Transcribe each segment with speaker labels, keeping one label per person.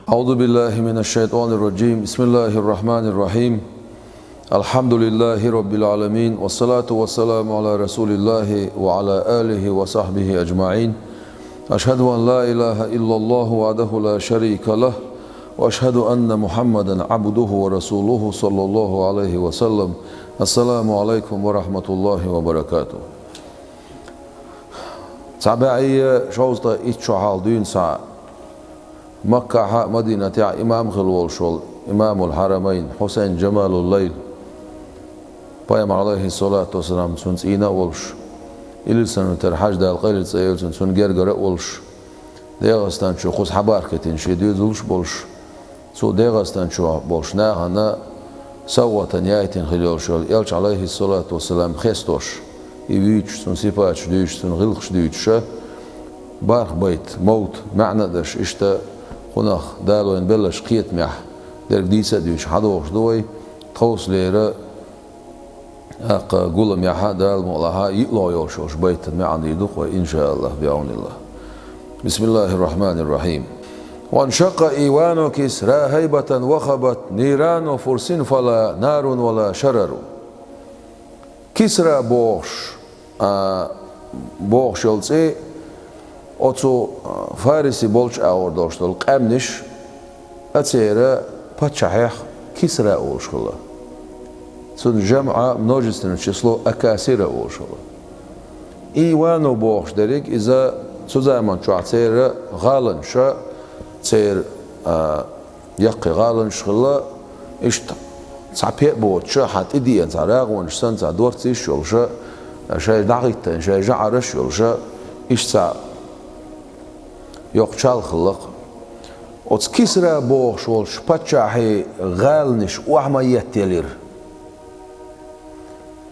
Speaker 1: أعوذ بالله من الشيطان الرجيم بسم الله الرحمن الرحيم الحمد لله رب العالمين والصلاة والسلام على رسول الله وعلى آله وصحبه أجمعين أشهد أن لا إله إلا الله وحده لا شريك له وأشهد أن محمدا عبده ورسوله صلى الله عليه وسلم السلام عليكم ورحمة الله وبركاته. تابعية شوزتا إتشعال دين ساعة مكة مدينة إمام خلول شول إمام الحرمين حسين جمال الليل Peygamber aleyhissalatu vesselam suns ina olş ililsan terhaj dal qeyril sayılsın sun gergara olş degastan şu xus habar ketin şediyuz olş bolş so degastan şu bolş na hana sawatan yatin khilol şol elç aleyhissalatu vesselam xestoş iviç sun sipaç düş sun gılx düş bar bayt maut ma'na daş işte qunaq dalwen belaş qiyetmah dergdisa düş hadoş doy tawslere قولم يا حدا المولها يقلع يوشوش بيت ما عندي يدق إن شاء الله بعون الله. بسم الله الرحمن الرحيم. وانشق إيوان كسرى هيبة وخبت نيران فرس فلا نار ولا شرر. كسرى بوش يلتي أتو فارسي بولش أور دوشتل قمنش أتيرا باتشاح كسرى أوشكلا. Sun جمع множественное число акасира ошола. Ивану бохш дерек иза сузайман чуацера галанша цер яқи галаншхла ишт цапе боча хат идиен царагон сан цадорци шолша шай дагиттен шай жара шолша ишца yoqchal xilq ots kisra bохш ol shpachahi galnish uahmayettelir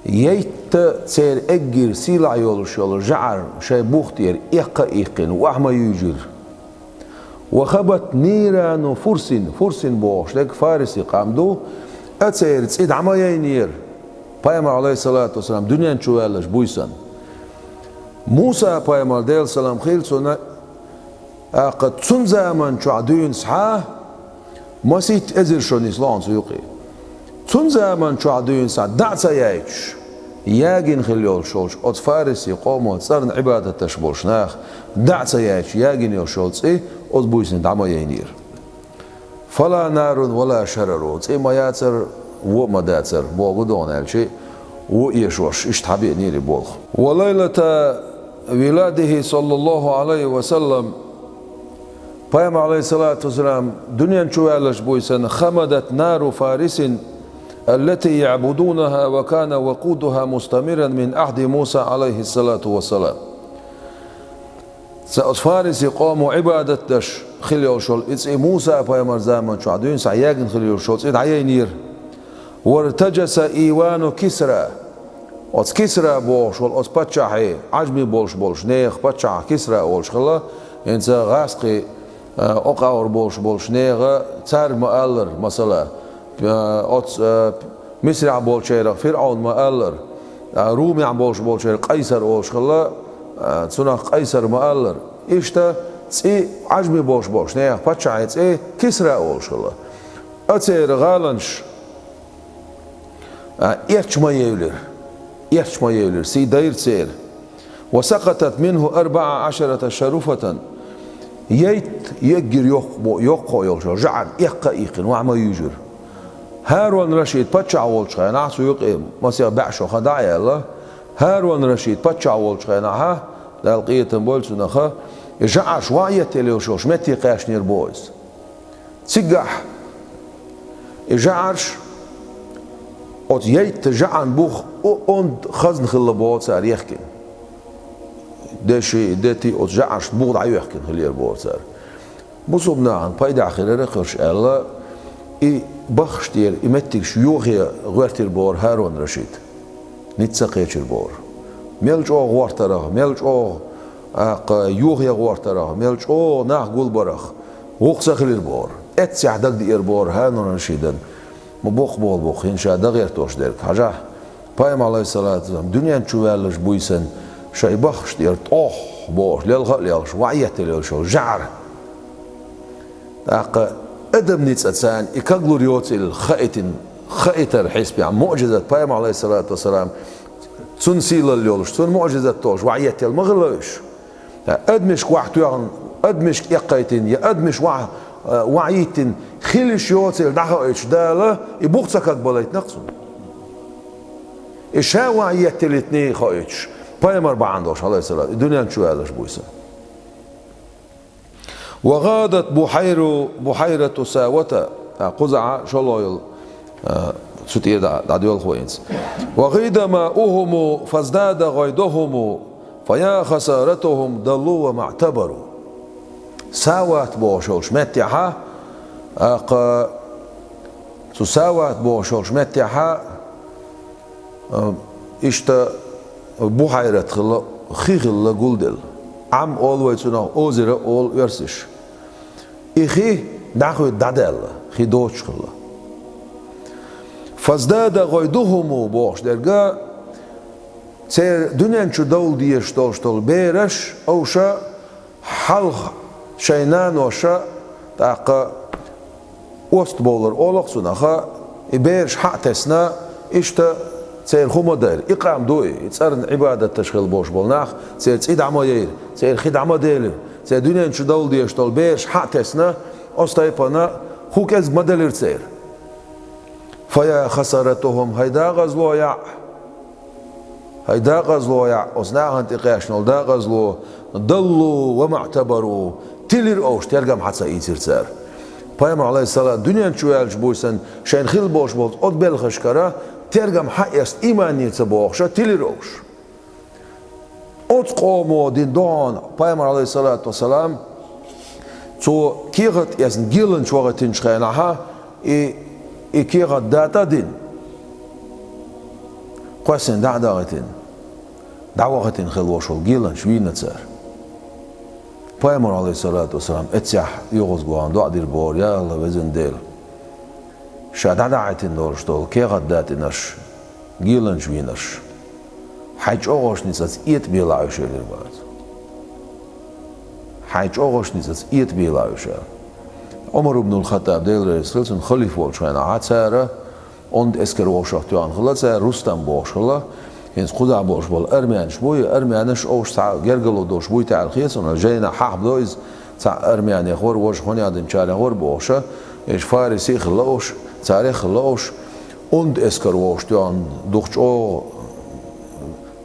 Speaker 1: ييت تير اجر سيلع يولشول جعر شاي بوختير ايقا ايقن واحما يجر وخبت نيران فرسن بوش لك فارسي قامدو اتسير تسيد عما ينير بايمر عليه الصلاة والسلام دنيا نشوالش بويسان موسى بايمر ديل سلام خيل سنة قد تنزامن شو عدوين صحاه ما سيت ازر شون اسلام سيوقي تنزامن شو عدوين سعد دعسا يايش ياجن خليول شولش أت فارسي قوموا صارن عبادة تشبولش ناخ دعسا يايش ياجن يوشولش أت بويسن دعما ينير فلا نار ولا شرر ما ياتر وما داتر بوغدون الشيء ويشوش اشتحبي نيري بوغ وليلة ولادة صلى الله عليه وسلم Peygamber aleyhissalatu vesselam dünyanın çuvalış buysan خمدت نار فارس التي يعبدونها وكان وقودها مستمرا من عهد موسى عليه الصلاة والسلام. فارس قاموا عبادة دش خليل شول إتس موسى بيامر زمان شو عدوين سعياجن خليل شول إت عينير وارتجس إيوان كسرى أتس كسرى بوش وال أتس بتشاحي عجمي بولش نيخ بتشاح كسرى بولش خلا إنت غاسقي أقاور بولش نيغ تار مؤلر مثلا أتس مصر عم بولشيرا فرعون مؤلر رومي عم بولشيرا قيصر بولش خلا تسونا قيصر مؤلر إشتا تسي عجمي بولش نيغ بتشاحي تسي كسرى بولش خلا أتير غالنش إيرش ما يولر سي داير تسير وسقطت منه 14 شرفة ييت يجر يقو يلشر جعل إيقا إيقن وعما يجر هارون رشيد باتشع والشخي نعسو يقيم مسيح بعشو خداعي الله هارون رشيد باتشع والشخي نعها لالقية بولسو نخا جعل شوية تليوشوش متي قاش نير بويز تسقح جعلش أت ييت جعل بوخ أند خزن خلا بوت سار يحكي دشي دتي أتجعش بوض عيوحكن خلير بورسار بصوبنا عن بايدا خير رخش الله إي بخشتير إمتكش يوغي غيرتير بور هارون رشيد نتسقيتشر بور ميلج أو غوارتره ميلج أو يوغي غوارتره ميلج أو ناخ قول برخ وقصة خلير بور اتسع دق دير بور هارون رشيدن مبوخ بول إن شاء دغير توش ديرك حاجة بايم عليه الصلاة والسلام دنيا نشوالش بويسن شيء بخش ديرت بوش للغ ليش وعيت ليش جعر تاق أدم نتسان إكغلوريوت خائتر حسب يعني معجزة بايم عليه الصلاة والسلام تنسيل اليولش تن معجزة توش وعيت المغلوش أدمش وحتيان أدمش يقيتين يا أدمش وعيتين خلش يوتل دعوش داله يبوخسك أقبلت نقصن إيش هو وعيت الاثنين خايتش بايم 4 عليه الصلاة الدنيا نشوالش بويسا وغادت بحيرة ساوة قزعة شلويل ستي دعيول خوينس وغيد ماؤهم فازداد غيدهم فيا خسارتهم ضلوا وما اعتبروا ساوات بوشوش متيحة ساوات بوشوش متيحة إشتا بحيرة خيخل لقولدل عم أول ويتسونا أوزر أول ورسش إخي دعوه دادل خي دوش خلا فازداد غيدهم بوش درجة سير دنيا شو دول ديش دول بيرش أو شا حلق شينان وشا تاق وست بولر أولق سنخا بيرش حق تسنا إشتا سير خمدير إقام دوي يتصير عبادة تشغيل بوش بولناخ سير تسيد عماير سير خد عمادير سير دنيا شو دول ديش دول بيرش حق تسنا أستيبنا خوك از مدلر سير فيا خسارتهم هيدا غزلو يع أصناع انتقاش نولدا غزلو ضلوا وما اعتبروا تلير أوش ترجم حتى يصير سير بايم عليه الصلاة دنيا شوالش بويسن شين خيل بوش بولت أد بالخشكرة ترجم حقيقة إيمانية تبوخشة تلير أوش أد قومو دين دون بايم عليه الصلاة والسلام تو كيغت يسن جيلن شوغتين شخينها كيغت داتا دين قوسن دعوغتين خلوشول جيلن شوين نتسار بايمر عليه الصلاة والسلام اتسح يغز قوان دعا دير بور يا الله وزن ديل شادعتين دورشتول كيغت داتينش جيلن شوينش حاج اوغوش نيساس ايت بيلا يشير بعد حاج اوغوش نيساس ايت بيلا يشير عمر بن الخطاب ديل رسلسن خليفة وشوين عاتسارة und esker oşaktı anıqla Rustam boşqla hens quda boşbol Ermeniş boyu Ermeniş oş ta gergalo doş boyu tarixiyet ona jeyna hahbloiz ta Ermeni xor voş xoni adın çare xor boşa eş farisi xloş tarix xloş und esker oştı an doqç o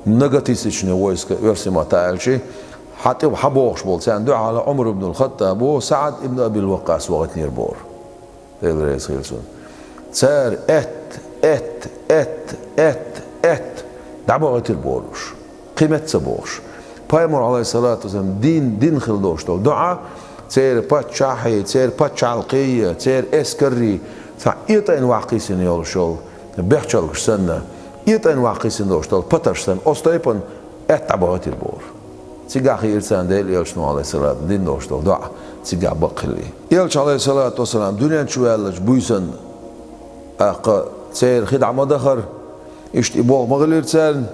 Speaker 1: negatisичне войска версима таалши حتى حبوش بول ساندو على عمر بن الخطاب وسعد ابن ابي الوقاص وقت نيربور ديل ريسلسون سار ات دعوة البورش قيمة سبوش بايمر عليه الصلاة والسلام دين خلدوش دول دعاء سير بات شاحي سير بات شالقية سير اسكري إيطين واقيسين يولشول بيحشالك سنة إيطين واقيسين دوش دول باترش سن أستيبن ات دعوة البور سيقا خير سان ديل يلشنو عليه الصلاة دين دوش دول دعاء سيقا بقلي يلش عليه الصلاة والسلام دنيا شوالش بويسن سير خدع مدخر اشتباه مغلير سان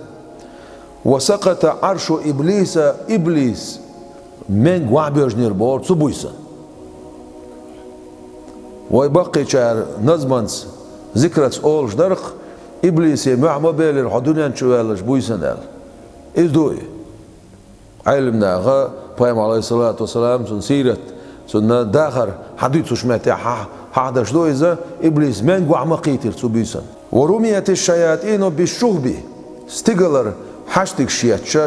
Speaker 1: وسقط عرش إبليس من وعبيج نيربور تبويسن ويبقي شعر نزمنس ذكرت أولش درق إبليس مع مبالر حدونيا شوالش بويسن إزدوي علمنا غا بايم عليه الصلاة والسلام سن سيرة سن داخر حديث سشماتي حدش دويزة إبليس من قوع قيتر تبيسن ورميت الشياطين بالشهب استقلر حشتك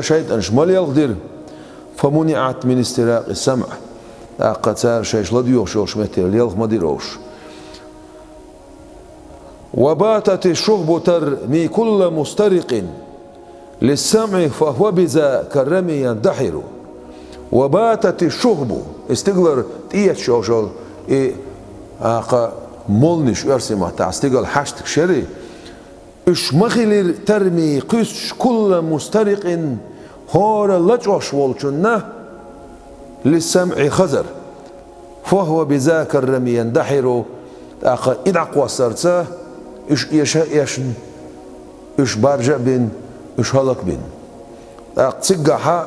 Speaker 1: شيطان شمال يقدر فمنعت من استراق السمع قتار شيش لديوش شوش متر ليلغ مديروش وباتت الشهب ترمي كل مسترق للسمع فهو بذا كالرمي يندحر وباتت الشهب استقلر تيت شوشل مولنش ارسمه تعستقل حشتك شري اش مخلر ترمي قش كل مسترق هور لجوش والجنة للسمع خزر فهو بذاك الرمي يندحر ادعق وصرته اش يشن اش بارجع بين اش هلك بين تسقح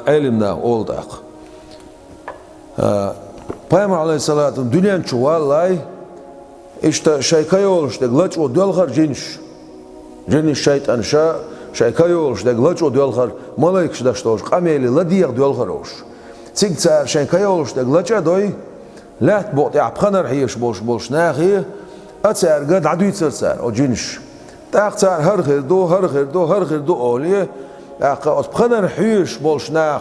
Speaker 1: علمنا اول داق Peygamber aleyhissalatın dünyanın çuvallay işte şeykaya oluştu. Glaç o dölgar ciniş. Ciniş şeytan şeykaya oluştu. Glaç o dölgar malayık şidaşta oluştu. Ameli la diyak dölgar oluştu. Ciktsar şeykaya oluştu. Glaça doy lat bot yapkanar hiyiş boş nahi atsar gad adu yitsar o ciniş. Taqtsar her khirdo oliye aqa osbkanar hiyiş boş nah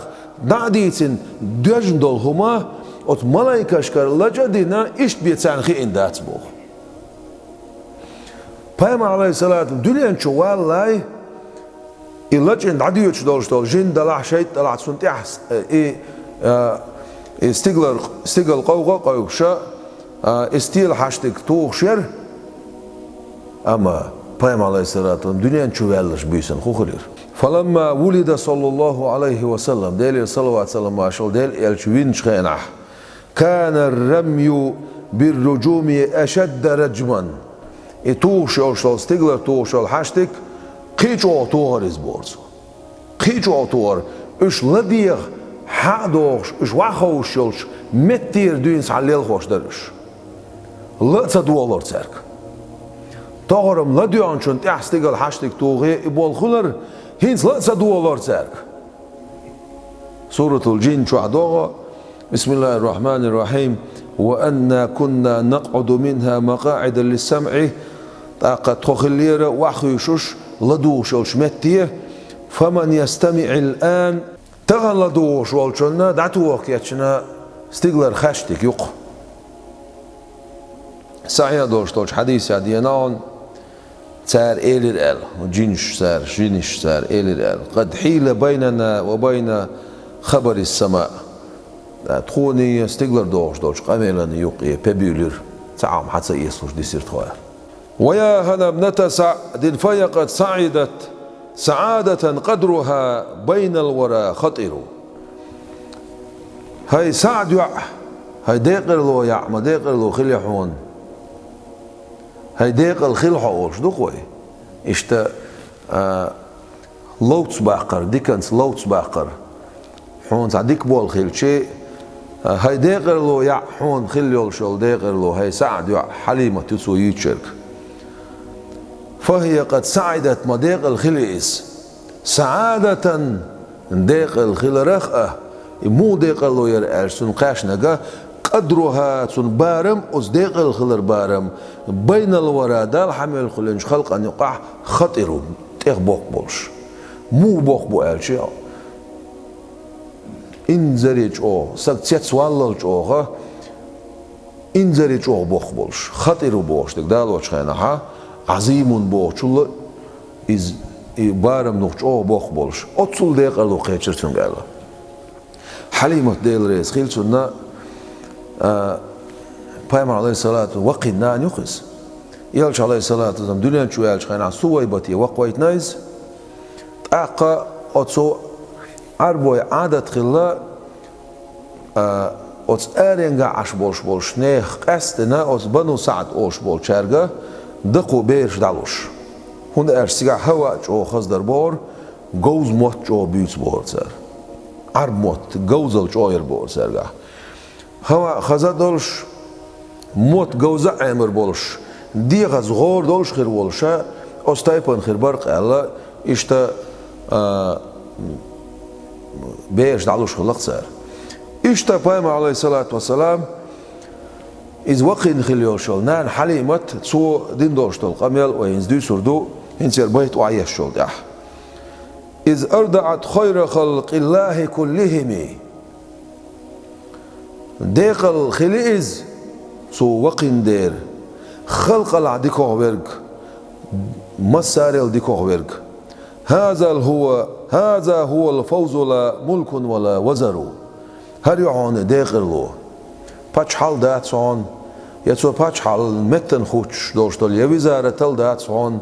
Speaker 1: da'ditin döjndol huma ot malayka şkarlaca dina iş bitsanxi indat bu. Peygamber aleyhissalatın dünyanın çuvallay illacın da'diyoç dolştol jin dalah şeyt dalah suntih استقل قوقا قوقشا استيل حاشتك توخشر أما Peygamber aleyhissalatın dünyanın çuvallış büyüsün kukulir. فلما ولد صلى الله عليه وسلم ديل صلى الله عليه وسلم ماشول ديل الشوين شخينح كان الرمي بالرجوم أشد رجما توخشول شول استقلر توخشول حاشتك قيچو توغر إزبورسو قيچو توغر إش لديغ حادوش إش واخوش شولش متير دينس عليل خوش درش لأتsa duolor cerk Toğram la diyançun tehstigal haştik tuği ibol khular hins la'tsa duolor cerk Suratul Jin çuadoğa Bismillahirrahmanirrahim وأنا كنا نقعد منها مقاعد للسمع طاقة تخلير وحيشوش لدوش والشمتية فمن يستمع الآن تغن لدوش والشنا دعتوك يتشنا استقلر خشتك يق سعيا دوش حديث يدينان سار إيلر إل جينش سار إيلر إل قد حيل بيننا وبين خبر السماء تخوني استقلر دوش قميلان يقي ببيولر تعام حتى يسوش دي سير تخوير ويا هنا ابنة سعد فيقد سعدت سعادة قدرها بين الورى خطر هاي سعد هاي ديقر له يعمى ديقر له خليحون هاي ديقر الخلحوش دقوي اشتا لوتس باقر ديكنس لوتس باقر حون تعديك بول خيل شيء هاي ديقر له يع حون خليول شول ديقر له هاي سعد حليمة تسو يتشرك فهي قد سعدت مديق الخليس سعادة ديق الخلرخة مو ديق الله يرأل سن قاشنقا قدرها سن بارم أز ديق الخلر بارم بين الورا دال حمل الخلنج خلق أن يقع خطر تيغ بوق بولش مو بوق بوال شيء إنزريج أو سكتيت سواللج أوها إنزريج أو بوق بولش خطر بوش دك دالوش خينها عظيم بوشول إز بارم نوش أو بوخ بولش أتصل ديق الله قيتشرتون قال حليمة ديل ريس خيل سنة Peygamber aleyhissalatu وقنا يخز يالش عليه الصلاة والسلام دنيا شو يالش خينا سوي بتي وقويت نايز أقا أتصو عربوي عادة خلا أتس أرينجا عش بولش نيخ قستنا أتس بنو سعد أوش بول شرقة دقو بيرش دالوش هون ارسيغا هوا جو خزدر بور جوز موت جو بيوت بور سر عرب موت جوزل جو ير بور سرغا هوا خزدولش موت جوزا عمر بولش دي غزغور دولش خير بولشا استايبن خير برق الله اشتا بيرش دالوش خلق سر اشتا بايم عليه الصلاة والسلام إذ وقين خليوشل نان حليمة تسو دين دوشتل قميل وينز دي سردو هنسير بيت وعيش شول دح إذ أردعت خير خلق الله كلهم ديق الخليز سو وقين دير خلق العديكوه ورق مساريل ديكوه ورق هذا هو الفوز لا ملك ولا وزر هر يعون ديق الله Paçhal datson, yetso paçhal metten huç doştol ya wizaratel datson,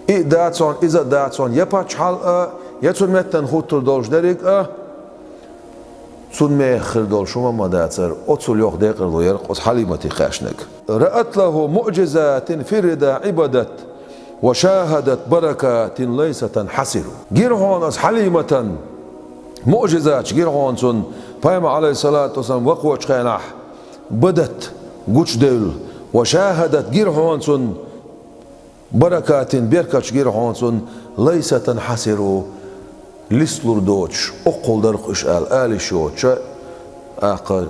Speaker 1: datson iza datson ya paçhal yetso metten hutur dolş derik sun mehir dolş ma datser otsul yok deqir doyer qos halimati khashnak ra'at lahu mu'jizatin fi rida ibadat wa shahadat barakatin laysatan hasiru girhon as halimatan mu'jizat girhon sun Peygamber aleyhissalatu vesselam waqwach khanah بدت قوش دول وشاهدت جير هونسون بركات بيركاتش جير هونسون ليس تنحسر لسلور دوتش أقل درقش آل شوتش أقل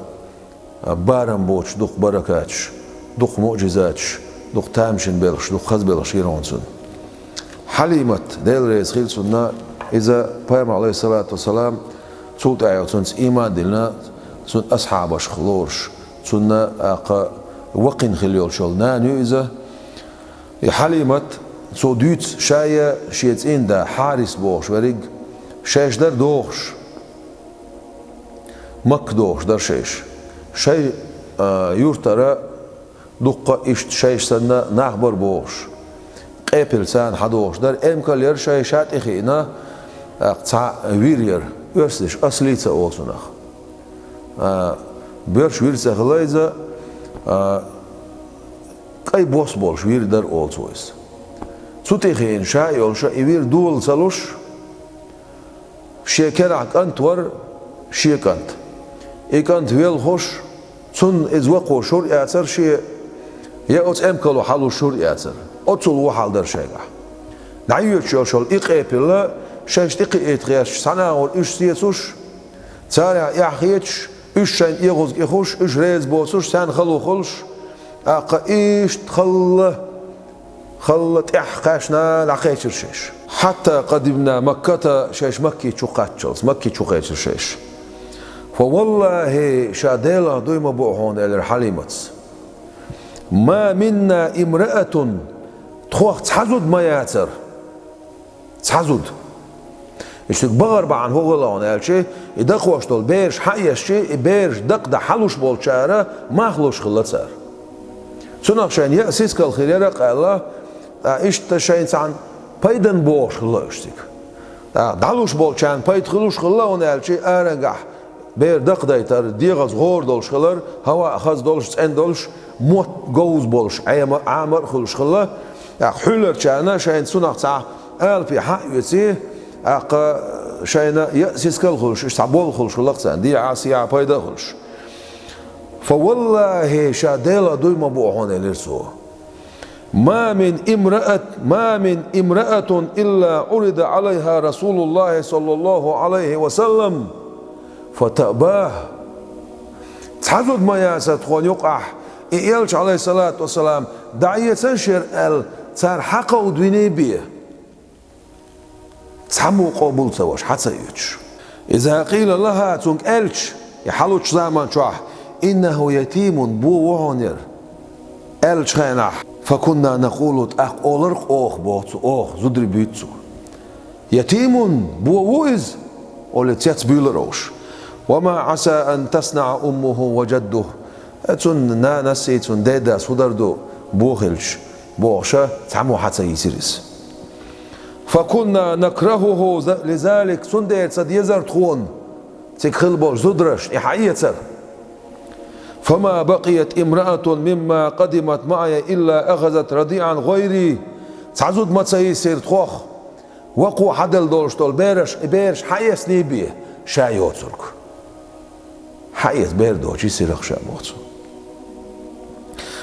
Speaker 1: بارم بوتش دوق بركاتش دوق معجزاتش دوق تامشن بلش دوق خز بلش جير هونسون حليمة ديل ريز خيل سنة إذا بيرم عليه الصلاة والسلام سوت أعيوتونس إيمان دلنا سن أصحابش خلورش سنة وقن خليول شول نانو إذا حليمة سو دوت شاية شيت إن دا حارس بوش ورق شاش در دوخش مك دوخش در شاي يورترا دقة إشت شاش سنة نخبر بوش قابل سان حدوش در امكال ير شاي شات إخينا تع ويرير يرسش أصليته أولسونخ بيرش ويرسخ لايزا كاي بوس بولش وير در أولسويس سوتيخين شاي يولشا يوير دول سالوش شيكرعك أنت ور شيكانت إيكانت ويل خوش سن إزوقو شور يأثر شي يأوت امكالو حالو شور يأثر أتصل وحال در شيء نعيش شول إقابل شاش إتغيش سنة أو إيش سيسوش تارع يحيتش إيش شين يغوز يخوش إيش ريز بوسوش سان خلو خلش أقا إيش خلت إحقاشنا لعقيتش الشيش حتى قدمنا مكة شاش مكي تشوقاتشلس مكي تشوقاتش الشيش فوالله شاديلا دويما بوحون إلى حليمتس ما منا امرأة تخوخ تحزود ما ياتر تحزود اشتك بغر بعن هو غلان الشي يدقوش دول بيرش حقيا الشي بيرش دق دا حلوش بول شارة ما خلوش خلت سار سنق شاين يأسيس كالخيريرة قال اشتا شاين سعن بايدن بوش خلا اشتك دالوش بول شان بايد خلوش خلان الشي ارنقح بير دق دايتر ديغز غور دولش خلر هوا اخذ دولش تسعين دولش موت جوز بولش عامر خلوش خلا حولر شانا شاين سنق سع قال في حق يسيه شاينا يأسيس كالخلش استعبول خلش خلقسان دي عاسية بايدا خلش فوالله شاديلا دويما بوحون الارسو ما من امرأة إلا عرض عليها رسول الله صلى الله عليه وسلم فتأباه تحدد ما ياسد خون يقع إيالش عليه الصلاة والسلام دعية تنشر تار حقا ودويني بيه تحمو قبول سواش حتى يوتش إذا قيل لها تنك ألش يحلوش زمان شاح إنه يتيم بو وعنر ألش خيناح فكنا نقول أولرق بوتسو زدري بيتسو يتيم بو ويز ولتيت بيلروش وما عسى أن تصنع أمه وجده أتون ناسي تون ديدا سودردو بوخلش بوخشا تحمو حتى يسيرس فكنا نكرهه لذلك سندير صد يزر تخون تكخل بوش زدرش إحايتر فما بقيت امرأة مما قدمت معي إلا أخذت رضيعا غيري تعزود ما تسيسير تخوخ وقو حدل دولش دول بيرش حيس نيبيه شايوت سرك حيس بيردوش يسيرخ شاموت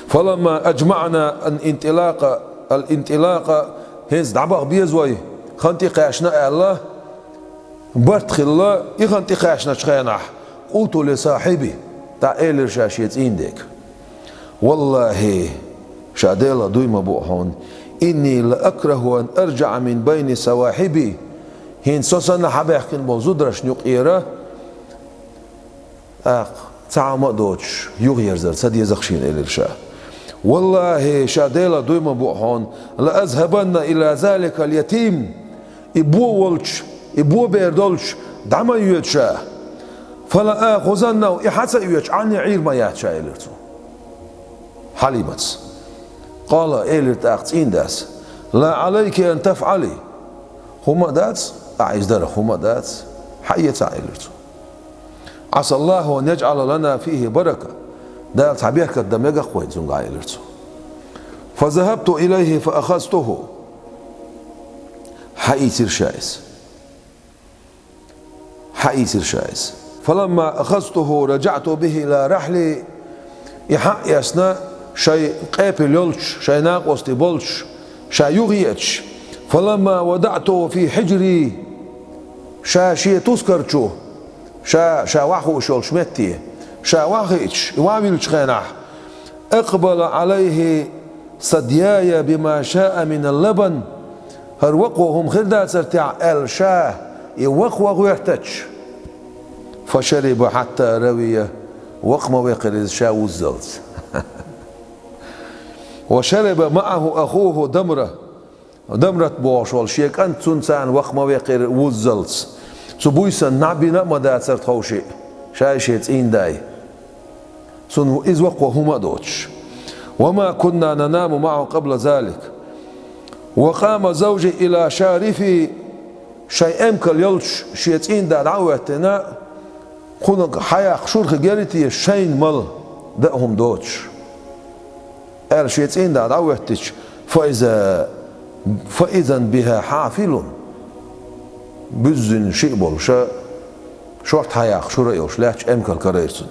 Speaker 1: فلما أجمعنا الانطلاق هنز دعبق بيزوي خانتي قاشنا الله برت خلا يخانتي قاشنا شخيناح قلت لصاحبي تعال رشاشيت عندك والله شاديلا دويما بوحون إني لأكره أن أرجع من بين سواحبي هين سوسنا حبيحكن بوزودرش نيقيرة تعام دوتش يغير زر سدي زخشين إلرشا والله شاديلا دويما بوحون لأذهبن إلى ذلك اليتيم إبو ولش إبو بيردولش دعما يوتشا فلا آخذنه إحسا يوتش عني عير ما ياتشا إلرتو حليمت قال إلرت أختين داس لا عليك أن تفعلي هما داتس أعيز دار هما داتس حيتا إلرتو عسى الله أن يجعل لنا فيه بركة ده تعبير كدمجة خوين زنقا إلرتو فذهبت إليه فأخذته حيثير شائس فلما أخذته رجعت به إلى رحلي يحق يسنا شيء قابل يلش شيء ناقص تبلش شيء يغيتش فلما ودعته في حجري شيء تذكر شو شا واحو شول شمتي شا واخيتش وعملش خينح اقبل عليه صدياي بما شاء من اللبن هروقهم خردات سرتع الشاه يوقوا ويحتج فشرب حتى روي وقم ويقر الشاه والزلز وشرب معه اخوه دمرة بوش والشيك انت سنسان وقم ويقر والزلز سبويسن نعبنا مدات سرت خوشي شاي شيت إن داي سن إذ وقوهما دوتش وما كنا ننام معه قبل ذلك وقام زوجي إلى شارفي شيء أمكل يلش شيت إن دا دعوتنا خونك حياة خشور خجالتي شين مل دقهم دوتش قال شيت إن دا دعوتش فإذا بها حافل بزن شيء بولشا شورت حياة شو رأيوش لاش أمكل كريرسون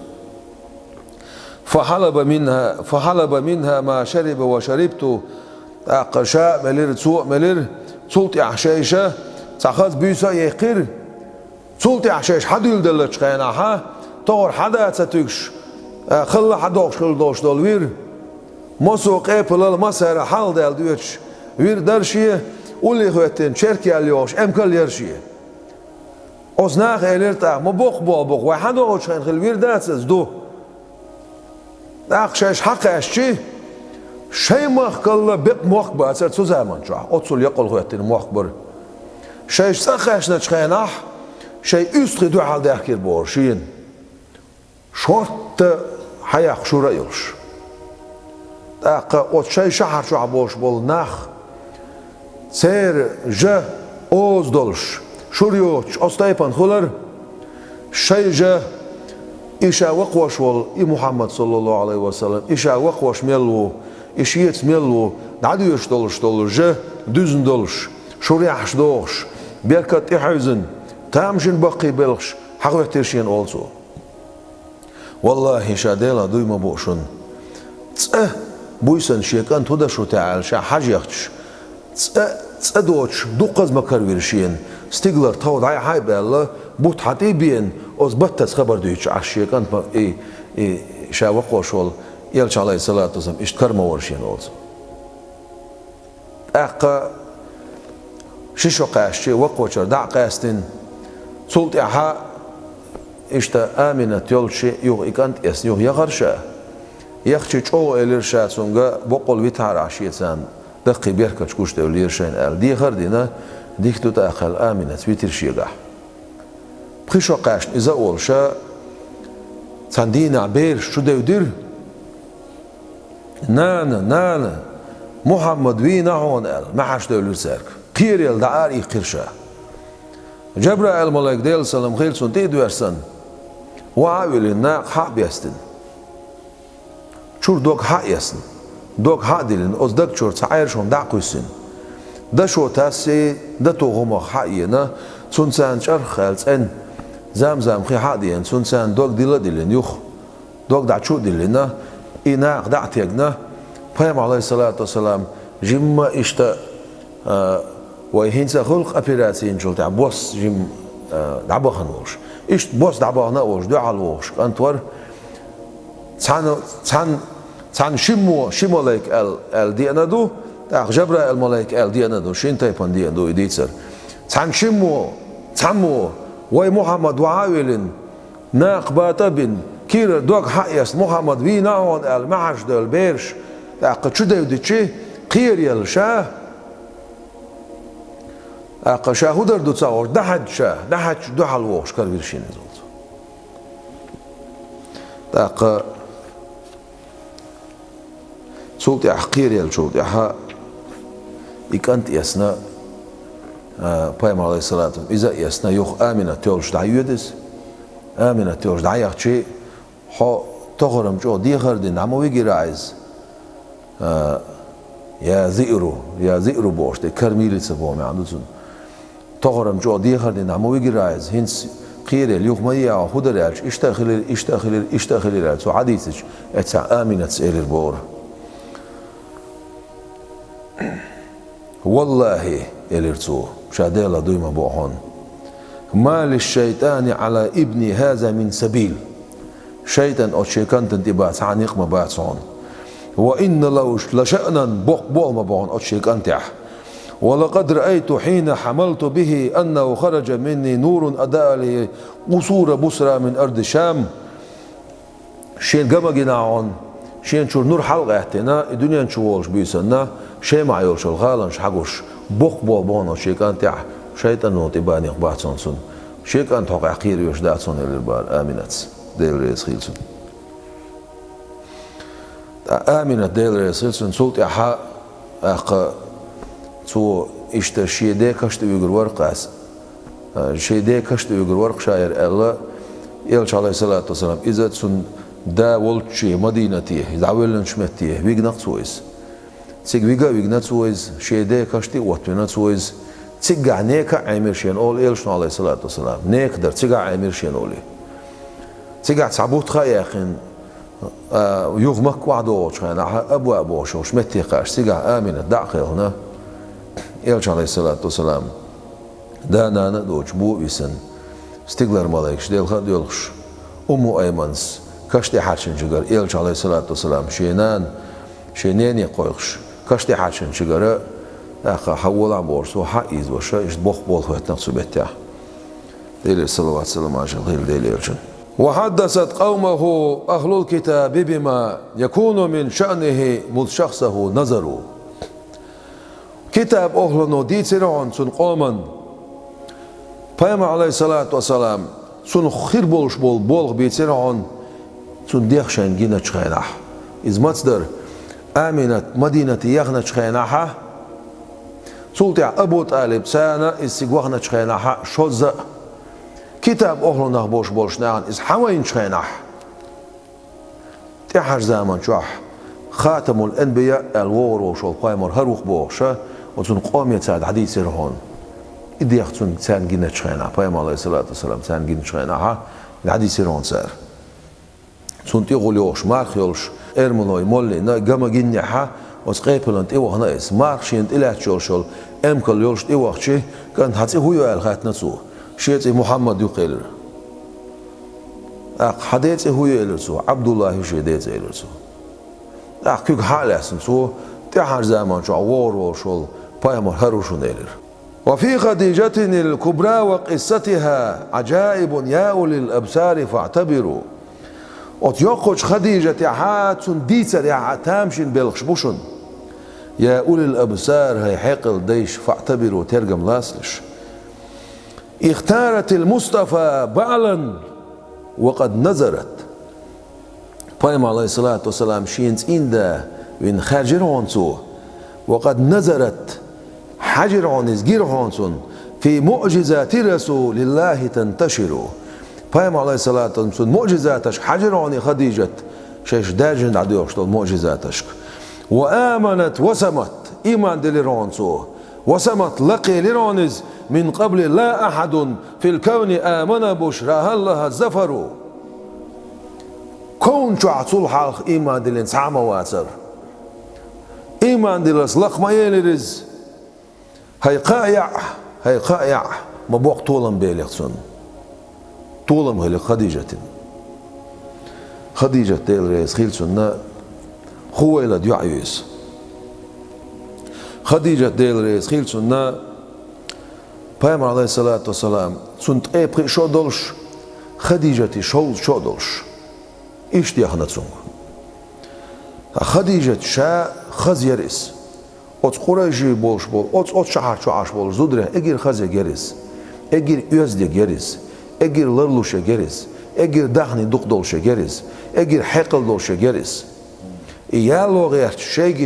Speaker 1: فحلب منها ما شرب وشربت أقشاء ملير تسوق ملير سلطي عشيشة تأخذ بيسا يقر سلطي عشيش حد يلدلش خيناها طور حدا تتكش خلا حدوش خل دوش دولوير مسوق قيبل المسار حال دال دوش وير درشيه ولي خوتين شركي اليوش امكل يرشيه اوزناخ اليرتا مبوق بوق واحد اوش خين خل وير داتس دو اخشش حق اشي شي مخكل بق مخبا صار سو زمان شو اوتسول يقول خوتين مخبر شي سخش نشخينح شي استري دو حال داخل بورشين شورت حياة شو رأيوش اق اوت شي شهر شو عبوش بول ناخ سير جا اوز دولش شوريوش استايبان خولر شي جا إشا وقوش وال محمد صلى الله عليه وسلم إشا وقوش ميلو إشيت ميلو دعديوش دولش جا دوزن دولش شوريحش دوش بيركت إحوزن تامشن بقي بلش حقوة ترشين أولسو والله شاديلا دوي مبوشن بويسن شيكان تودا شو تعال شا حاجيختش تسدوش دوقز مكر ويرشين ستيغلر تاود هاي بالله بوت حتي بين اوز بتس خبر دويش عشيكان اي شا وقوش وال يلش عليه الصلاة والسلام اشتكر مورشين أولسو اقا شيشو قاشي وقوشر دع قاستن سلط احا اشتا آمنة يلشي يوغ اكانت اس يوغ يغرشا يخشي چو اليرشا سونغا بقول ويتار عشيتان دقي بيركتش كوش دوليرشين ال دي خردنا ديكتو تاخل آمنة ويتر شيغا بخيشو قاشن إذا أولشا تاندينا بير شو دودير نانا محمد وينا هون ال ما حاش دولير سارك قير يل دعار يقرشا جبرائيل ملاك ديل سلام خير سن تيدو ارسن وعاول الناق حق بيستن شور دوك حق يسن دوك حق ديلن اوز دك شور تعاير شون دعقو يسن دا شو تاسي دا توغم حق ينا سنسان شر خالص ان زام خي حق دين سنسان دوك ديلا ديلن يخ دوك دعشو ديلنا إناق دعتيقنا فهم عليه الصلاة والسلام جمع اشتا ويهنسا خلق أبيراتين جل تعبوس جم دعبوخن وش إشت بوس دعبوخنا وش دعال وش أنتور تان شمو ليك ال دي أنا دو تاخ جبرا الملاك ال دي أنا دو شين تايبان دي أنا دو يديتر تان شمو وي محمد وعاولن ناق باتبن كير دوك حقيس محمد وي ناون ال معش دول بيرش تاق شو ديتشي قير يل شاه اق شاهودر دو تصور دحد دو حلوش كربيرشين زولت تاق سولتي حقير يل شولتي ها يكنت يسنا بايم عليه الصلاة والسلام إذا يسنا يخ آمنة تولش دعيودس آمنة تولش دعيق شيء حو تغرم جو دي خردين عمو يجي رايز يا زئرو بوش دي كرميلي سبومي عندوزن تغرم جو دي خردين عمو يجي رايز هنس قير اليوم خدر اشتغل حديثش اتسع آمنة سئل البور والله الارتو شاديلا دوما بوحون ما للشيطان على ابن هذا من سبيل شيطان او شيكان تنتبات عنيق ما باتسون وإن لو لشأنا بوق ما بون او شيكان تح ولقد رأيت حين حملت به أنه خرج مني نور أداء لي قصور بصرى من أرض الشام شين قمقنا عن شين شور نور حلقة احتنا الدنيا نشوالش بيسنا شي ما يولش الغالنش حقوش بوق بون او شيكان تح شيطان نوتباني باتسون سن شيكان توقع قير يوش داتسون البار آمنت ديل ريس خيلسون آمنت ديل ريس خيلسون سلط يحا أخ تو إشتر شيدة كشت يقر ورقاس شيدة كشت يقر ورق شاير الله يلش عليه الصلاة والسلام إذا سن دا ولتشي مدينتي دعويلن شمتي ويجنق سويس تيج ويجنق سويس شيدة كشتي واتونا سويس تيجع نيكا عمير شين أول يلش عليه الصلاة والسلام نيك در تيجع عمير شين أولي تيجع تعبوت خياخن يغمك وعدوش خينا أبو شوش متي قاش تيجع آمنة دعقل هنا يلش عليه الصلاة والسلام دانا ندوش بو إسن استقلر ملايكش ديل خد يلخش أمو أيمنس كشتي حاتشن جگر يلش عليه الصلاة والسلام شينين يقويخش كشتي حاتشن جگر أخا حول عبورس وحقيز وشا إشت بوخ بول خوات نقصو بيتاح ديل الصلاة والسلام عجل غير ديل يلشن وحدثت قومه أهل الكتاب بما يكون من شأنه مذ شخصه نظروا كتاب أهل دي تيرون سن قوما بيما عليه الصلاة والسلام سن خير بولش بولغ بيتيرون سن ديخشن جينا تشخيناح إذ مصدر آمنت مدينة يغنى تشخيناحا سلطع أبو طالب سانا استقواغنا تشخيناحا شوزة كتاب أهل نخبوش بولش ناغن إذ حوين تشخيناح تحج زامن شوح خاتم الأنبياء الوور وشول قايمر هروخ بوغشا وتن قوم يتساعد حديث سيرهون إدي يختن تسان جينا تشخينا بايم عليه الصلاة والسلام تسان جينا تشخينا الحديث سيرهون سار سنتي غوليوش مارخ يولش إرمونوي مولي نا جما جينا ها وسقيبلنت إيوه نايس مارخ شينت إلى شول أمكل يولش إيوه شيء كان هاتي هو يال خات نسو شيء محمد يقيل حديث هو يلسو عبد الله شديت يلسو كيك حالة سنسو تحر زمان شو عوار وشول بايمر هروشون إلر وفي خديجة الكبرى وقصتها عجائب يا أولي الأبصار فاعتبروا وتيقش خديجة حاتون ديتر يا تامشين بالخشبوشن يا أولي الأبصار هي حقل ديش فاعتبروا ترجم لاسلش اختارت المصطفى بعلا وقد نظرت بايم عليه الصلاة والسلام شينت إندا وين خاجرونسو وقد نظرت حجرونس جيرهونسون في معجزات رسول الله تنتشر بايم عليه الصلاة والسلام معجزاتش حجروني خديجة شيش داجن عديوش معجزاتش وآمنت وسمت إيمان دليرونسو وسمت لقي ليرونز من قبل لا أحد في الكون آمن بشراها الله الزفر كون شو عطول حالخ إيمان دلين سعما واسر إيمان دلس لقما يلرز هاي قائع مبوق طولم بيليخسون طولم هلي خديجة ديل ريس خيلسون خويلة ديعيوس خديجة ديل ريس خيلسون بايمر عليه الصلاة والسلام سنت ايبقي شو دولش خديجة شو دولش إيش ديخنا تسونغ خديجة شا خزيرس أوت قريشي بولش بول أوت شهر شو عاش بول زودره إجير خزي جرس إجير يزدي جرس إجير لرلوش جرس إجير دخني دولش جرس إجير حقل دولش جرس يالو غير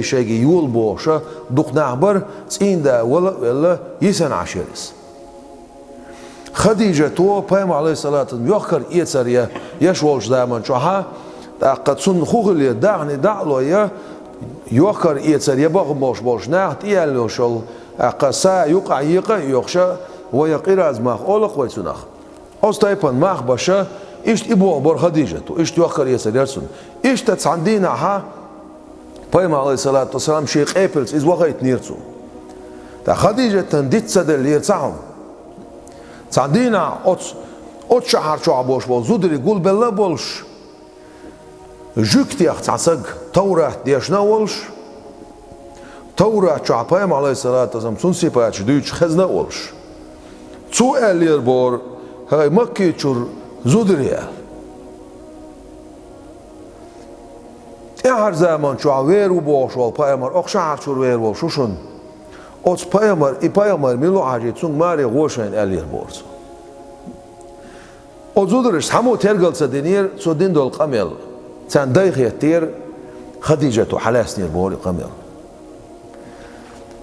Speaker 1: شيء يول بوشة دق نعبر تين دا ولا يسن عشرس خديجة تو بايم عليه الصلاة يخر يتسريا يشولش دائما شوها قد سن خوغل دعني دعلو يا يخر يتسريا بغموش بوش ناحت يالو شل قصا يقع يخشى ويقير از مخ أولق ويسنخ أستيبن ماخ باشا إشت إبو بور خديجة إشت يوخر يسر يرسون إشت تصعدينا ها بيما عليه الصلاة والسلام شيخ إيبلز إز وغيت نيرتو تا خديجة تنديت سدل يرتعهم تصعدينا أوت شهر شعبوش بول زودري قول بالله بولش جوكتيخ تعسق توراة ديشنا ولش توراة شعب بيما عليه الصلاة والسلام تنسي باش دوش خزنا ولش تو ألير بور هاي مكي تشور زودريال هر زمان شو ويرو باش وال پیامبر اخشار شو ويرو شوشون اوت پیامبر میلو حاجی تون ماری غوشن الیر بورس او زودرش همو ترگل سدنير سو دين دول قمل تان دايخيتير خديجة حلاس نير بوري قمل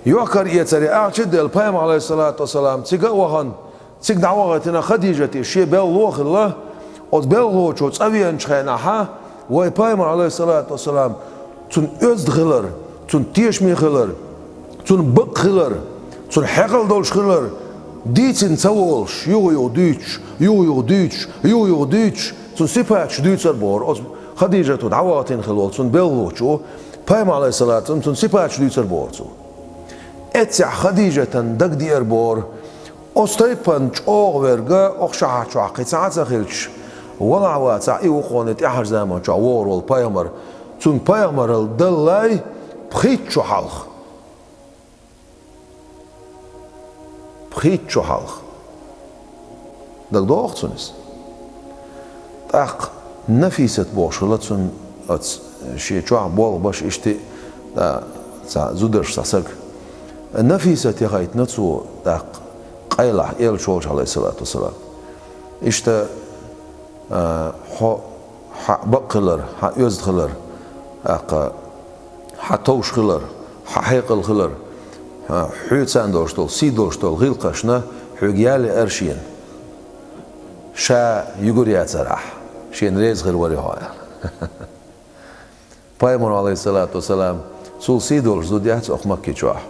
Speaker 1: يوكر يتري اعشد البيامبر عليه الصلاة والسلام تيجا وهن تيج دعواتنا خديجة شي بلوخ الله او بلوخ شو تصوين شخينها وای پیامبر علیه الصلاة والسلام تون özd خلر تون تيشمي خلر تون بق خلر تون حقل دولش خلر ديتن تولش يو ديتش تون سيباتش ديتر بور خديجة تون عواتين خلول تون بلوشو پیامبر علیه الصلاة والسلام تون سيباتش ديتر بور اتسع خديجة دق دير بور استيبن چوغ ورگا اخشع چوغ ساعت خلش ولا عوات إيو خونت أحر زمان جوار والبيامر تون بيامر الدلاي بخيت شو حلخ دك دوخ تونس تاق نفيست بوش ولا تون شي شو بول باش اشتي زودرش ساسك نفيست يغايت نتسو تاق قيلح إل شوش عليه الصلاة والسلام اشتا بقلر özd خلر توش خلر حقل خلر حوتسان دوشتول سي دوشتول غيلقشنا حوجيال ارشين شا يغوريات سراح شين ريز غير وري هاي پیامبر عليه الصلاة والسلام سول سي دوش زوديات اخ مكي جواه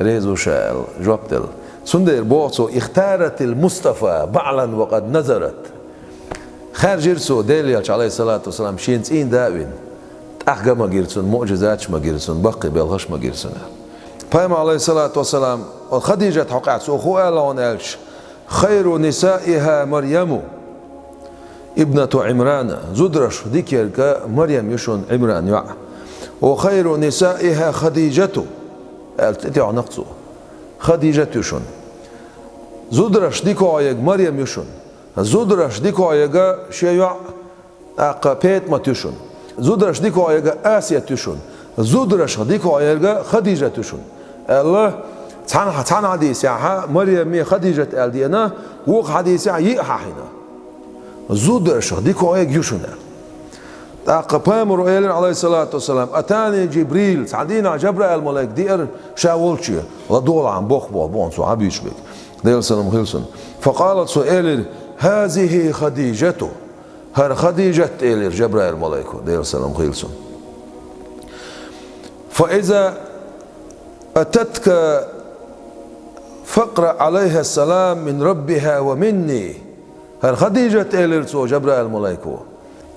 Speaker 1: ريز وشال جوابتل سندر بوصو اختارت المصطفى بعلا وقد نزرت خارج يرسو ديليالش عليه الصلاة والسلام شينت إن داوين أحجى ما جيرسون معجزات ما جيرسون بقي بالغش ما جيرسون پیامبر عليه الصلاة والسلام خديجة حقعت سو خوها لون ألش خير نسائها مريم ابنة عمران زدرش ذكر مريم يشون عمران يع وخير نسائها خديجة تتيع نقصو خديجة يشون زدرش ديكو عيق مريم يشون زودرش ديكو عيقا شيء بيت ما تشون زودرش ديكو عيقا آسيا تشون زودرش ديكو عيقا خديجة تشون الله تعان حديث ياها مريم مي خديجة الدينا وق حديث ياها هنا زودرش ديكو عيق يشون پیامبر عليه الصلاة والسلام أتاني جبريل سعدينا جبرائيل الملك دير شاولشي لدول عن بوخ بون سو عبيش بك دير سلام خلصن فقالت سؤال هذه خديجته هر خديجة إلير جبرائيل الملائكة دير سلام خلصن فإذا أتتك فقر عليها السلام من ربها ومني هر خديجة إلير سو جبرائيل الملائكة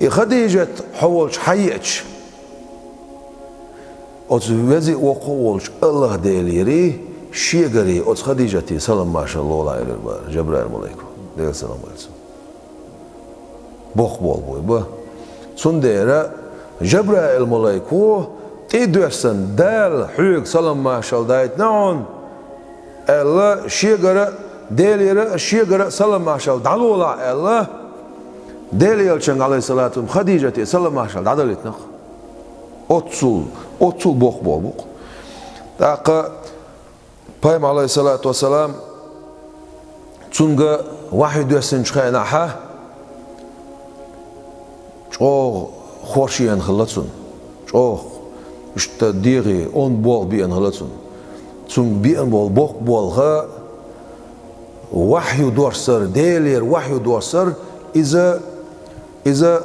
Speaker 1: خديجة حولش حياتش وزي وقولش الله ديليري شيغري أوت خديجتي سلام ما شاء الله عليه جبرائيل الملائكة دير سلام عليكم بوخ بول بوي با سنديرا جبرائيل الملائكة تدرسن دال حيق سلام ما شاء الله دايت نعم الله شيغرا ديليرا شيغرا سلام ما شاء الله دالولا الله ديليالشن عليه الصلاة والسلام خديجتي سلام ما شاء الله داليتنخ أوتسول بوخ بول بوخ تاق پیامبر عليه الصلاة والسلام تونغا واحد يسن شخيناها چو خورشين خلصون چو اشت ديغي اون بول بين خلصون تون بين بول بوخ بولها وحي دورسر ديلير وحي دورسر إذا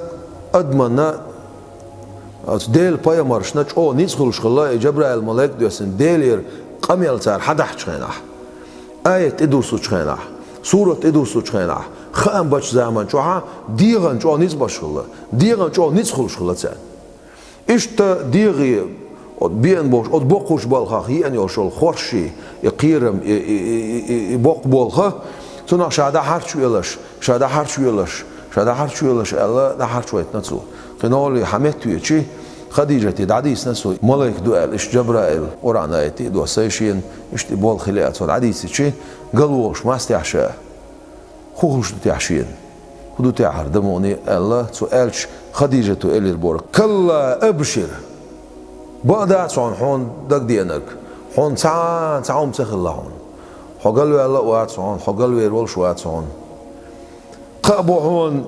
Speaker 1: أدمنا ديل پیامبر شنا چو نيز خلش خلا جبرائيل الملك دوسن ديلير قميل تار حدح شخيناح آية إدرسو شخيناح سورة إدوسو تشخينا خام باش زمان شوها ديغن شو نيز باشخلا ديغن شو نيز خلشخلا تان إشت ديغي od bien boş od bokuş balha yani o şol xorşi qirem bok bolha sonra şada harçuylaş şada harçuylaş Allah da harçuyet natsu qinoli hamet tuyici Khadijati dadis nasu malak dual ish Jabrail orana ayeti do sayşin işte bol khilat od hadisi çi galwoş mastyaşa xuhuş tyaşin hudu tyar demoni Allah su elch Khadijatu elir bor kalla abshir بعد صون حون دق دينك حون تعوم تخلى حون حقلوا الله وات صون حقلوا يرول شوات صون قابو حون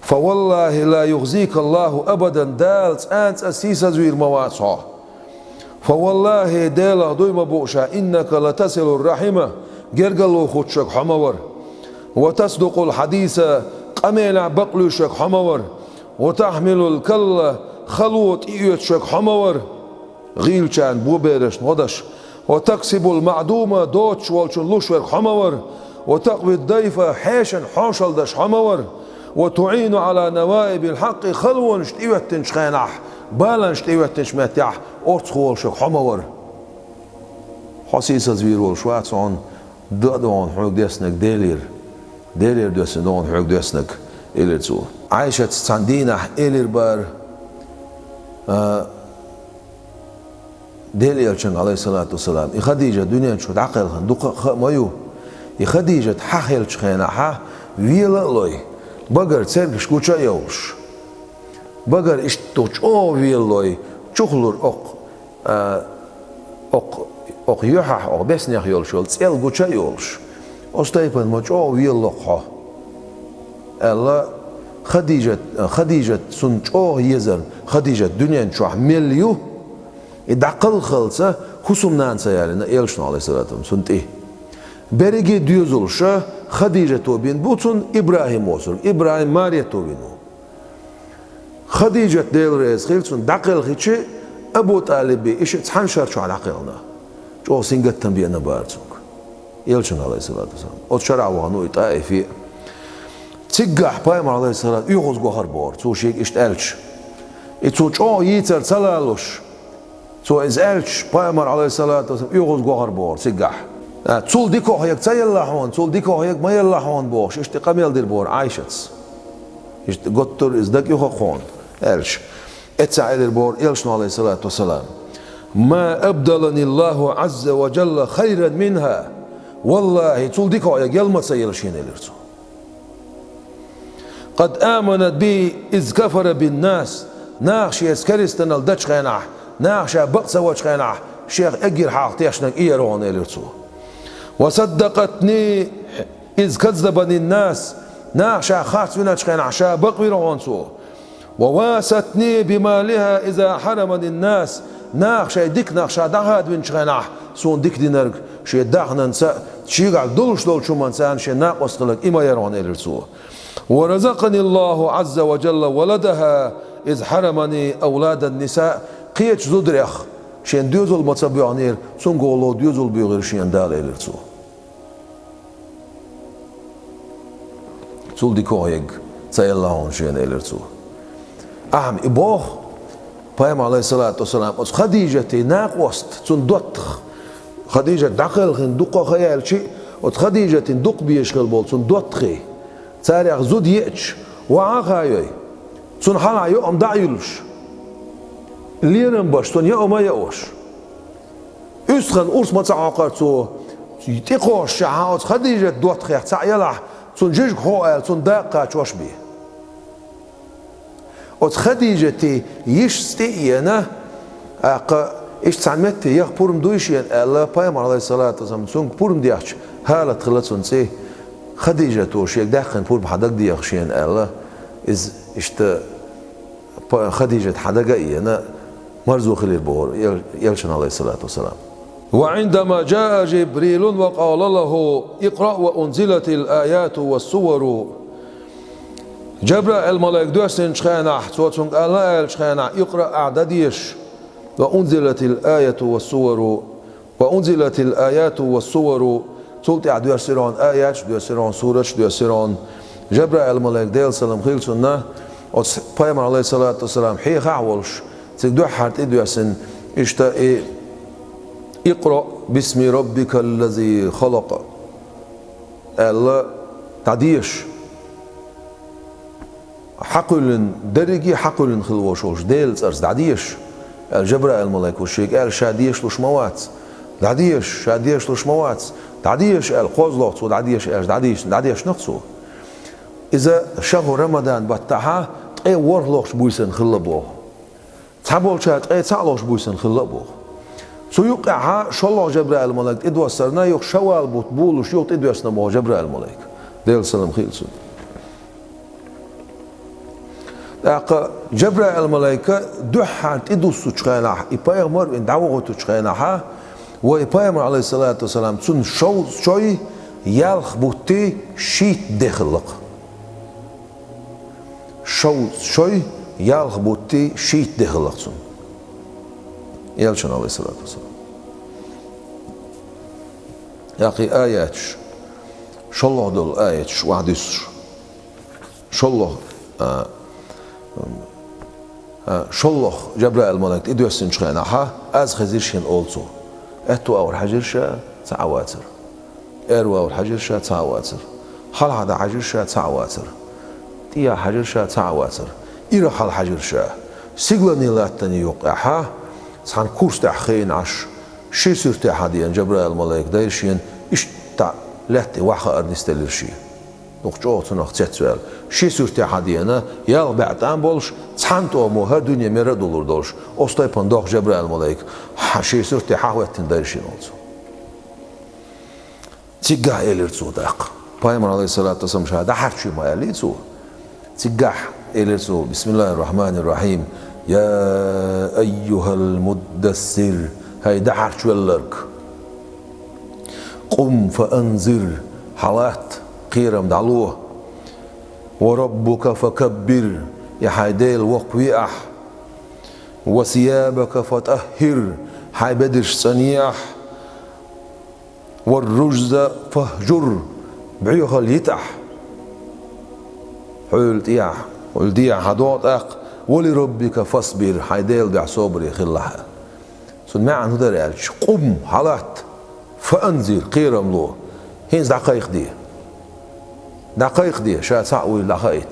Speaker 1: فوالله لا يخزيك الله ابدا دالت انت اسيسا زوير موات صح فوالله دالا دويما بوشا انك لتصل الرحمه جرجلو خدشك حمور وتصدق الحديث قميل بقلوشك حمور وتحمل الكل خلوط ايوتشك حمور غيلشان بوبيرش نودش وتكسب المعدومة دوتش والشن لوشور حمور وتقوي الضيف حيشن حوشل دش حمور وتعين على نوائب الحق خلون شتيوتنش خينح بالن شتيوتنش متيح أرتخ والشك حمور حسيس زوير والشوات عن دون حق ديسنك ديلير دوسن دون حق ديسنك إلير زو عايشة ساندينا إلير بار ديل يلشن عليه الصلاة والسلام خديجة دنيا شو تعقل خندق مايو خديجة حخيل شخينا ح ويلا لوي بقر تسرق شكوشا يوش بقر اشتوش او ويلوي شخلور اق يوحح او بسنيخ يولشول تسيل قوشا يولش استيبن ماش او ويلوخ الله خديجة سنش او يزن خديجة دنيا شو مليو İdaqal xalsa husumnan sayalına elşin aleyhissalatım sunti. Berigi düz oluşa Khadija tobin butun İbrahim olsun. İbrahim Mariya tobinu. Khadija delrez xilsun daqal xiçi Abu Talib'i işi tsanşar şu alaqilna. O singattan biyana barçuk. Elşin aleyhissalatım. O şaravanu itaifi. Tigah payam aleyhissalat uyğuz gohar bor. Su şeyk işt elç. İtsuç o yiter salaluş. So is elch Peygamber aleyhissalatu vesselam yuğuz gohar bor sigah. Tul diko hayak sayallahon, tul diko hayak mayallahon bor. İşte kameldir bor Ayşet. İşte gottur izdak yuğun elch. Etsa'idir bor elch aleyhissalatu vesselam. Ma abdalani Allahu azza ve celle hayran minha. Wallahi tul diko hayak yalmasa yelşin elirsu. قد آمنت بي إذ كفر بالناس ناخش يسكرستن الدش خيناه ناخشا بقسا وشخينع شيخ اجر حاق تيشنك ايرون اليرسو وصدقتني اذ كذبني الناس ناخشا خاص فينا شخينع شا بقويرون سو وواستني بمالها اذا حرمني الناس ناخشا ديك ناخشا دهاد من شخينع سون ديك دينرك شي داخنن شيغال دولش شومان سان شي ناقص قلك اما يرون اليرسو ورزقني الله عز وجل ولدها اذ حرمني اولاد النساء قيتش زودريخ شين ديوزول متصبيعنير سون قولو ديوزول بيغير شين دال إليرتو سول دي كوهيق سي اللهون شين إليرتو أهم إبوخ بايم عليه الصلاة والسلام خديجة ناق وسط سون دوتخ خديجة دقل خين دقا خيال شي خديجة دق بيشغل بول سون دوتخي تاريخ زود يأتش وعاقايوي سون حالا يوم دعيلش ليرن باش تون يا ما ياوش اسخن اورس ما تعاقر تو تيقوش شعاوت خديجه دوت خير تاع يلا تون جيج هو تون دقه تشوش بي ot خديجه تي يشتي انا اق ايش تعمت يا بورم دويش الله بايم عليه الصلاه والسلام تون بورم دياش حاله خلصون سي خديجه تو شيك داخن بور بحدك ديخشين الله از اشت خديجه حدقه انا مرزوق البور يلشن عليه الصلاة والسلام وعندما جاء جبريل وقال له اقرأ وأنزلت الآيات والسور جبرائيل الملائك دوسن شخينا صوتهم الله شخينا اقرأ أعداديش وأنزلت الآية والسور صلت دوسران آيات دوسران سورة دوسران جبرائيل ملاك ديل سلام خيل سنة وبيامر عليه الصلاة والسلام حيخ عولش تقدر حرت دوسن اشتا اقرأ باسم ربك الذي خلق الله تعديش حقل درجي حقل خلوشوش ديل سرس تعديش الجبرائيل ملاك والشيك قال شاديش لش موات تعديش شاديش لش موات تعديش القوزلوت ودعديش تعديش نقصو إذا شهر رمضان بتاعها أي ورلوش بويسن خلبوه تابول شات أي تعلوش بويسن خلبوه سو يقعها شالله جبرائيل ملاك إدوسرنا يق شوال بطبول وشيوت إدوسنا مو جبرائيل ملاك ديل سلام خيلسون داق جبرائيل ملاك دحرت إدوسو تشخيناح إبايغمر إن دعوغو تشخيناحا وإبايغمر عليه الصلاة والسلام تسون شوي يالخ بوتي شيت دخلق شوي يالخ بوتي شيت دخلق تسون يالشن عليه الصلاة والسلام يا أخي آيات شالله دول آيات وعدس شالله شالله جبرائيل ملاك إدوسن شخيناحا از خزيرشين أولتو أتو أور حجرشا تعواتر إروا أور حجرشا تعواتر حال هذا حجرشا تعواتر تيا حجرشا تعواتر إيرا حال حجرشا سيغلاني لاتني يوقعها سان كورس تحخين عش شي سورتي حديان جبرائيل ملاك دايرشين إش تا لاتي واخا أرنستلرشي نقجوت نقجت سؤال شي سورتي حديانا يال بعتان بولش تحنتو مو هر دنيا ميرا دولور دولش أستاي بندق جبرائيل ملاك شي سورتي حاوتن دايرشين أولتو تيجاه إليرتو داق بايمر عليه الصلاة والسلام شهادة حرشي ما إليرتو تيجاه إليرتو بسم الله الرحمن الرحيم يا أيها المدثر هاي ده حرشو اللرك قم فأنذر حالات قيرم دعلوه وربك فكبر يا حيديل وقويح وثيابك فطهر حي بدرش صنيح والرجز فهجر بعيوخ اليتح حولت إياح ولديع هدوت أق ولربك فاصبر حيديل دع صبري خلها سن ما عنه دريالش قم حالات فأنذر قيرم له هينز دقائق دي شا تعوي لخيت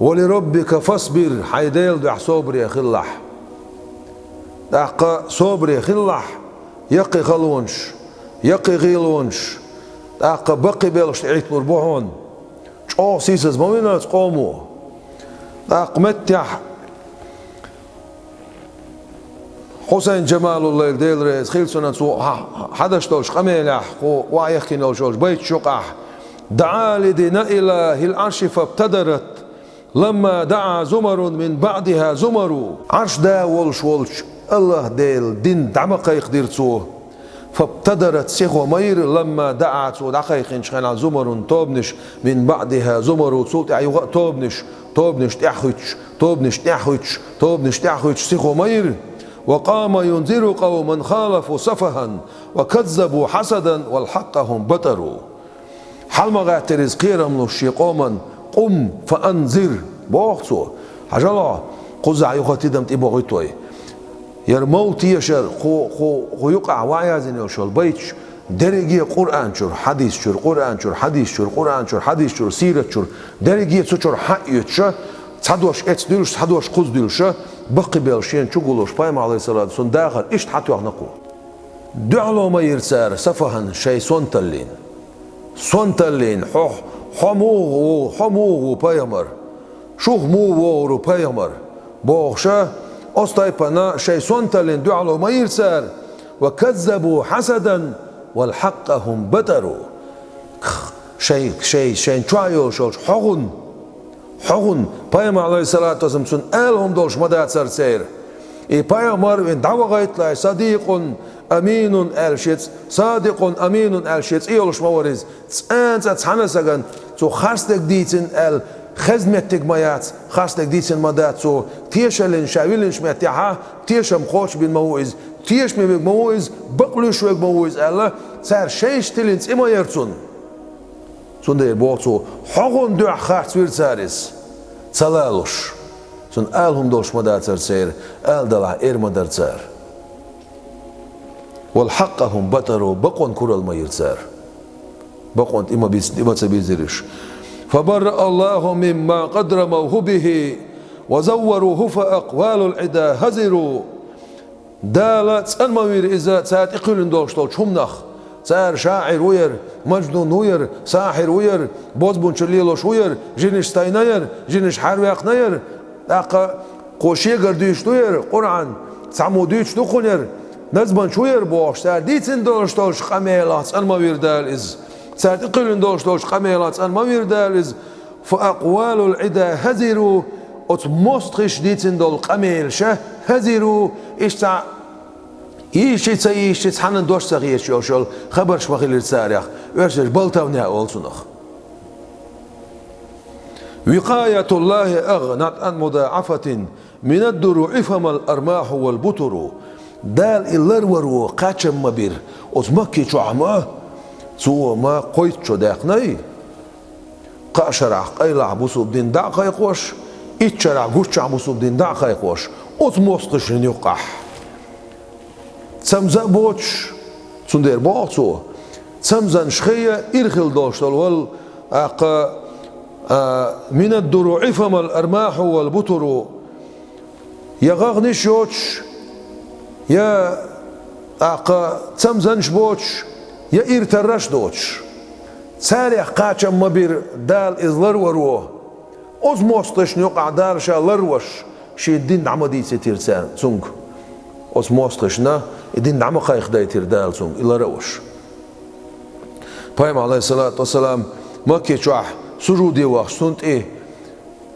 Speaker 1: ولربك فاصبر حيديل دع صبري خلح دق صبري خلح يقي خلونش يقي غيلونش دق بقي بلش تعيت مربوحون شو سيسز موينات قومو دق متح حسين جمال الله ديل رئيس خيل سنة حدش توش قميلح وعيخي نوشوش بيت شقح دعا لدينا إله العرش فابتدرت لما دعا زمر من بعدها زمر عرش دا ولش الله ديل دين دعمق يقدرتو فابتدرت سيخو مير لما دعت ودقيق شخنا زمر توبنش من بعدها زمر صوت أيوة توبنش تحويتش سيخو مير وقام ينذر قوما خالفوا سفها وكذبوا حسدا والحقهم بتروا حلما غاترز قيرم لشي قوما قم فأنذر بوقتو حجلا قزع يخاتدم تبغيتوي يرموت يشر خو يقع وعيازن يشول بيتش درجية قرآن شر حديث شر قرآن شر حديث شر قرآن شر حديث شر سيرة شر درجية شر حقيقة شر تصدوش اتدلش تصدوش قصدلش بقي بالشين شغلوش بايم عليه الصلاة والسلام داخل إيش حتى يحنقو دعلو ما يرسار سفها شيء سونتلين حموغو بايمر شوخ مو بايمر بوخشا أستيبنا شيء سونتلين دعلو ما يرسار وكذبوا حسدا والحقهم بتروا شيء ترايو شوش حغن بايم عليه الصلاة والسلام سن آلهم دولش مدات سرسير بايمر إن دعوغيت لا صديق أمين ألشيتس صادق أمين ألشيتس إيولش موريز أنت تحنسجن تو خاستك ديتن خزمتك مايات خاستك ديتن مدات تو تيشلن شاويلن شمتها تيشم خوش بين مويز تيش ميك مويز بقلوش ويك مويز الله سار شيش تلينس إما يرتون سون دير بوتو حقون دع خارت وير سارس سلالوش سون آلهم دولش مداتر سير آل دلع إير مدار سار والحقهم بطروا بقون كرل ما يرسار بقون إما تبيزرش فبرأ الله مما قدر موهبه وزوروه فأقوال العدا هزروا دالت الموير إذا سات إقلن دوشتول شمنخ سار شاعر وير مجنون وير ساحر وير بوزبون شليلوش وير جنش تاينير جنش حرواق نير أقا قوشي قرديش وير قرآن سعموديش دخونير نزبان شوير بوش سار ديتن دوشتولش قميلات الموير دالز سار إقلن دوشتولش قميلات الموير دالز فأقوال العدا هزروا ات مستخش ديتن دول قميل شه هزروا إشتع يشتع حنن دوش سغيش يوشل خبرش مخيل الساريخ ورشش بلتاونيا أولسنخ وقاية الله أغنت عن مضاعفة من الدروع فما الأرماح والبطر دال اللرورو قاتشم مبير ات مكي شعما سو ما قويت شو داقناي قاشرع قيلع بوسو بدين داقا يقوش إتشرع قوشع بوسو بدين داقا يقوش ات مستخش يقح تسمزا بوش تسندير بوغتو تسمزا شخية إرخل دوشتل وال من الدروع فما الأرماح والبطر يغاغني شوش يا تسمزنش بوش يا إرترش دوش سارح قاتشم مبير دال إزلر وروه أز موستش نيقع دارشا لروش شي الدين عمدي ستير سونغ أز موستشنا الدين عم خايخ دايتير دال سونغ إلا روش بايم عليه الصلاة والسلام ما كيشوح سجودي وقت سنت إيه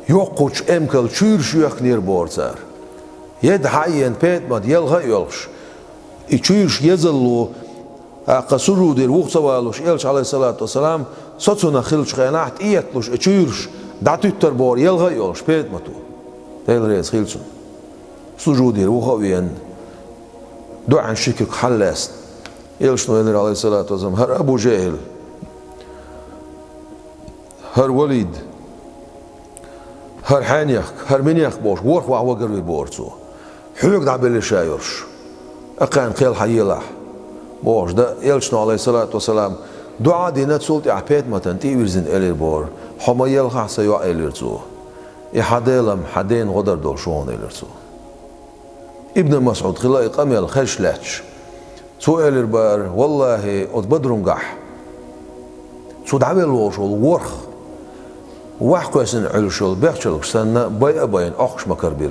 Speaker 1: يوقوش أمكل شيرش يخنير بورتار يد حيين بيت مد يلغا يلش يشيرش يزلو قصرو دير وقت والوش يلش عليه الصلاة والسلام صوتنا خلش خيانات إيتلوش يشيرش دعتو تربور يلغا يلش بيت متو تيل ريس خلشن سجودي وخوين دعاء شكك حلاست يلش نوينر عليه الصلاة والسلام هر أبو جهل هر وليد هر حانيخ هر منيخ بوش ورخ وعوا قروي بورتو حلوك دعبل شايرش أقان قيل حيلح بوش ده يلشنو عليه الصلاة والسلام دعاء دينات سلطي عبيت متن تيويرزن إلير بور حما يلخح سيوع إليرتو يحديلم حدين غدر دول شون إليرتو ابن مسعود خلاقي قميل خش لاتش سو إلير بار والله أتبدرنقح سو دعبل وشول ورخ وحكوسن علشول بيحشل سنة باي أباين أخش مكربير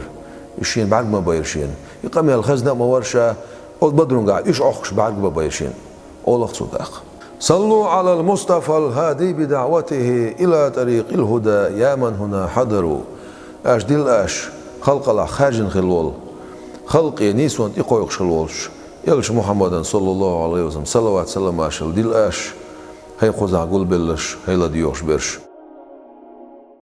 Speaker 1: إشين بعد ما بايرشين يقام الخزنة ما ورشة أول بدرون قاعد إيش أخش بعد ما بايرشين أول صدق صلوا على المصطفى الهادي بدعوته إلى طريق الهدى يا من هنا حضروا أش دل أش خلق الله خارج خلول خلق نيسون إقويق شلولش يلش محمد صلى الله عليه وسلم صلوات سلام أشل دل أش هي قزع قول بلش هي لا ديوش برش